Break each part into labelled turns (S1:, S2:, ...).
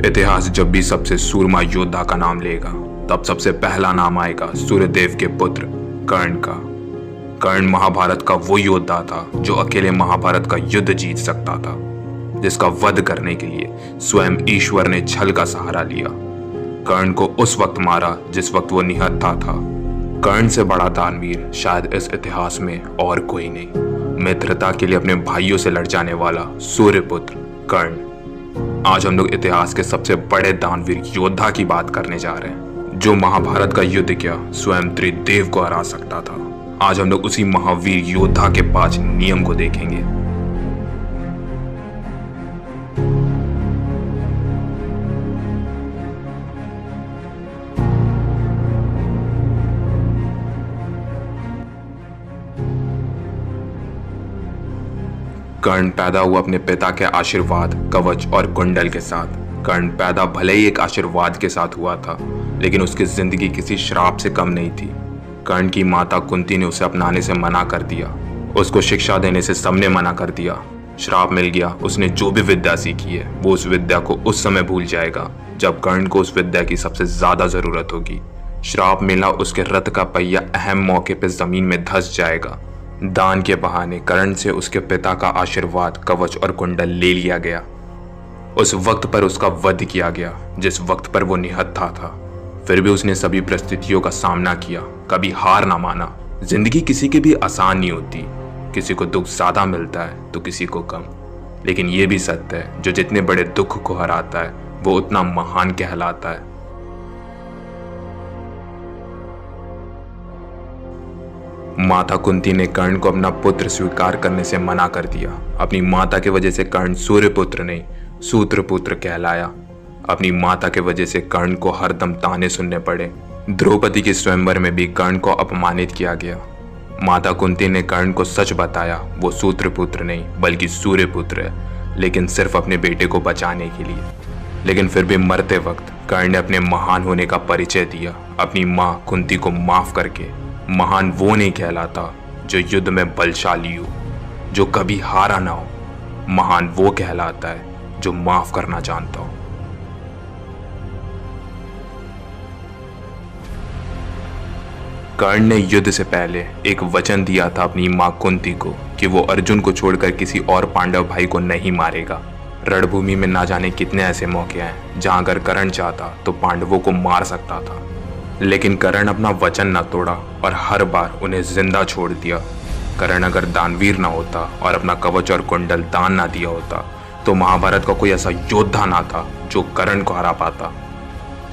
S1: इतिहास जब भी सबसे सूरमा योद्धा का नाम लेगा तब सबसे पहला नाम आएगा सूर्यदेव के पुत्र कर्ण का। कर्ण महाभारत का वो योद्धा था जो अकेले महाभारत का युद्ध जीत सकता था, जिसका वध करने के लिए स्वयं ईश्वर ने छल का सहारा लिया। कर्ण को उस वक्त मारा जिस वक्त वो निहत्था था। कर्ण से बड़ा दानवीर शायद इस इतिहास में और कोई नहीं। मित्रता के लिए अपने भाइयों से लड़ जाने वाला सूर्यपुत्र कर्ण। आज हम लोग इतिहास के सबसे बड़े दानवीर योद्धा की बात करने जा रहे हैं, जो महाभारत का युद्ध किया स्वयं त्रिदेव को हरा सकता था। आज हम लोग उसी महावीर योद्धा के 5 नियम को देखेंगे। कर्ण पैदा हुआ अपने पिता के आशीर्वाद, कवच और कुंडल के साथ। कर्ण पैदा भले ही एक आशीर्वाद के साथ हुआ था, लेकिन उसकी जिंदगी किसी श्राप से कम नहीं थी। कर्ण की माता कुंती ने उसे अपनाने से मना कर दिया। उसको शिक्षा देने से सबने मना कर दिया। श्राप मिल गया। उसने जो भी विद्या सीखी है वो उस विद्या को उस समय भूल जाएगा जब कर्ण को उस विद्या की सबसे ज्यादा जरूरत होगी। श्राप मिला, उसके रथ का पहिया अहम मौके पर जमीन में धंस जाएगा। दान के बहाने कर्ण से उसके पिता का आशीर्वाद, कवच और कुंडल ले लिया गया। उस वक्त पर उसका वध किया गया जिस वक्त पर वो निहत्था था। फिर भी उसने सभी परिस्थितियों का सामना किया, कभी हार ना माना। जिंदगी किसी की भी आसान नहीं होती। किसी को दुख ज्यादा मिलता है तो किसी को कम, लेकिन ये भी सत्य है जो जितने बड़े दुख को हराता है वो उतना महान कहलाता है। माता कुंती ने कर्ण को अपना पुत्र स्वीकार करने से मना कर दिया। अपनी माता के वजह से कर्ण सूर्यपुत्र नहीं सूत्रपुत्र कहलाया। अपनी माता के वजह से कर्ण को हरदम ताने सुनने पड़े। द्रौपदी के स्वयंवर में भी कर्ण को अपमानित किया गया। माता कुंती ने कर्ण को सच बताया, वो सूत्रपुत्र नहीं बल्कि सूर्यपुत्र है, लेकिन सिर्फ अपने बेटे को बचाने के लिए। लेकिन फिर भी मरते वक्त कर्ण ने अपने महान होने का परिचय दिया। अपनी माँ कुंती को माफ करके महान वो नहीं कहलाता जो युद्ध में बलशाली हो, जो कभी हारा ना हो। महान वो कहलाता है जो माफ करना जानता हो। कर्ण ने युद्ध से पहले एक वचन दिया था अपनी मां कुंती को कि वो अर्जुन को छोड़कर किसी और पांडव भाई को नहीं मारेगा। रणभूमि में ना जाने कितने ऐसे मौके हैं जहां अगर कर्ण चाहता तो पांडवों को मार सकता था, लेकिन कर्ण अपना वचन न तोड़ा और हर बार उन्हें जिंदा छोड़ दिया। कर्ण अगर दानवीर ना होता और अपना कवच और कुंडल दान ना दिया होता तो महाभारत का कोई ऐसा योद्धा ना था जो कर्ण को हरा पाता।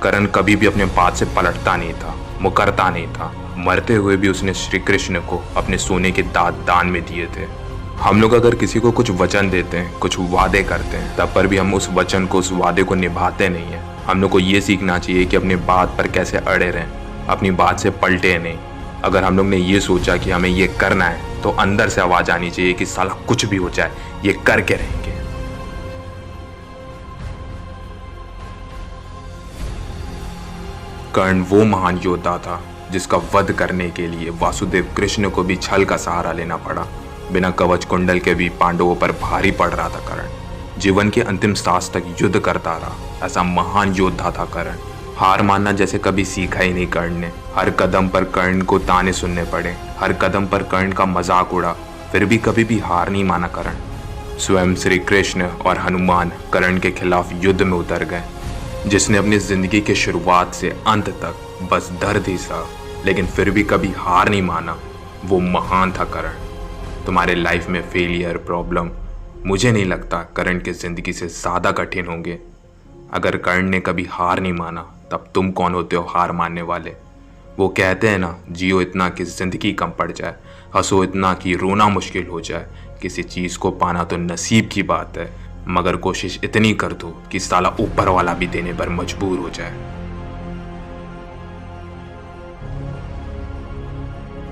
S1: कर्ण कभी भी अपने बात से पलटता नहीं था, मुकरता नहीं था। मरते हुए भी उसने श्री कृष्ण को अपने सोने के दांत दान में दिए थे। हम लोग अगर किसी को कुछ वचन देते हैं, कुछ वादे करते हैं, तब पर भी हम उस वचन को, उस वादे को निभाते नहीं हैं। हम लोग को ये सीखना चाहिए कि अपनी बात पर कैसे अड़े रहें, अपनी बात से पलटे नहीं। अगर हम लोग ने ये सोचा कि हमें ये करना है तो अंदर से आवाज आनी चाहिए कि साला कुछ भी हो जाए ये करके रहेंगे। कर्ण वो महान योद्धा था जिसका वध करने के लिए वासुदेव कृष्ण को भी छल का सहारा लेना पड़ा। बिना कवच कुंडल के भी पांडवों पर भारी पड़ रहा था कर्ण। जीवन के अंतिम सांस तक युद्ध करता रहा। ऐसा महान योद्धा था कर्ण। हार मानना जैसे कभी सीखा ही नहीं कर्ण ने। हर कदम पर कर्ण को ताने सुनने पड़े, हर कदम पर कर्ण का मजाक उड़ा, फिर भी कभी भी हार नहीं माना कर्ण। स्वयं श्री कृष्ण और हनुमान कर्ण के खिलाफ युद्ध में उतर गए। जिसने अपनी जिंदगी के शुरुआत से अंत तक बस दर्द ही सहा, लेकिन फिर भी कभी हार नहीं माना, वो महान था कर्ण। तुम्हारे लाइफ में फेलियर, प्रॉब्लम मुझे नहीं लगता कर्ण की जिंदगी से ज़्यादा कठिन होंगे। अगर कर्ण ने कभी हार नहीं माना तब तुम कौन होते हो हार मानने वाले। वो कहते हैं ना, जियो इतना कि जिंदगी कम पड़ जाए, हंसो इतना कि रोना मुश्किल हो जाए। किसी चीज़ को पाना तो नसीब की बात है, मगर कोशिश इतनी कर दो कि साला ऊपर वाला भी देने पर मजबूर हो जाए।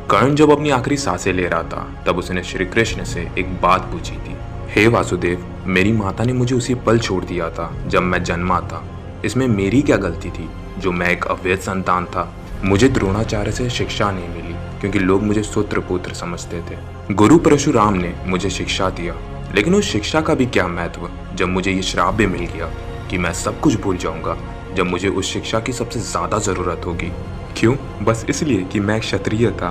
S1: कर्ण जब अपनी आखिरी सांसें ले रहा था तब उसने श्री कृष्ण से एक बात पूछी थी। हे वासुदेव, मेरी माता ने मुझे उसी पल छोड़ दिया था जब मैं जन्मा था। इसमें मेरी क्या गलती थी जो मैं एक अवैध संतान था। मुझे द्रोणाचार्य से शिक्षा नहीं मिली क्योंकि लोग मुझे सूत्रपुत्र समझते थे। गुरु परशुराम ने मुझे शिक्षा दिया, लेकिन उस शिक्षा का भी क्या महत्व जब मुझे ये श्राप भी मिल गया। कि मैं सब कुछ भूल जाऊंगा जब मुझे उस शिक्षा की सबसे ज़्यादा ज़रूरत होगी। क्यों? बस इसलिए कि मैं एक क्षत्रिय था।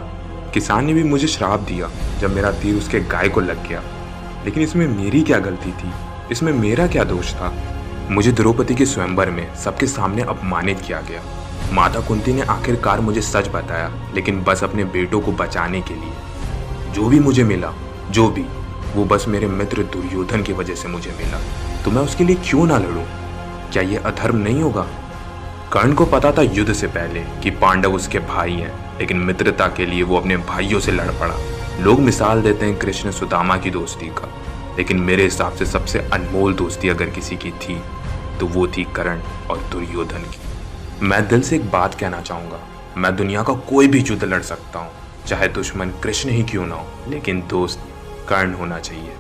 S1: किसान ने भी मुझे श्राप दिया जब मेरा तीर उसके गाय को लग गया। लेकिन इसमें मेरी क्या गलती थी? इसमें मेरा क्या दोष था? मुझे द्रौपदी के स्वयंवर में सबके सामने अपमानित किया गया। माता कुंती ने आखिरकार मुझे सच बताया, लेकिन बस अपने बेटों को बचाने के लिए। जो भी मुझे मिला, जो भी, वो बस मेरे मित्र दुर्योधन की वजह से मुझे मिला। तो मैं उसके लिए क्यों ना लड़ूं? क्या ये अधर्म नहीं होगा? कर्ण को पता था युद्ध से पहले कि पांडव उसके भाई हैं, लेकिन मित्रता के लिए वो अपने भाइयों से लड़ पड़ा। लोग मिसाल देते हैं कृष्ण सुदामा की दोस्ती का, लेकिन मेरे हिसाब से सबसे अनमोल दोस्ती अगर किसी की थी तो वो थी कर्ण और दुर्योधन की। मैं दिल से एक बात कहना चाहूँगा, मैं दुनिया का कोई भी युद्ध लड़ सकता हूँ, चाहे दुश्मन कृष्ण ही क्यों ना हो, लेकिन दोस्त कर्ण होना चाहिए।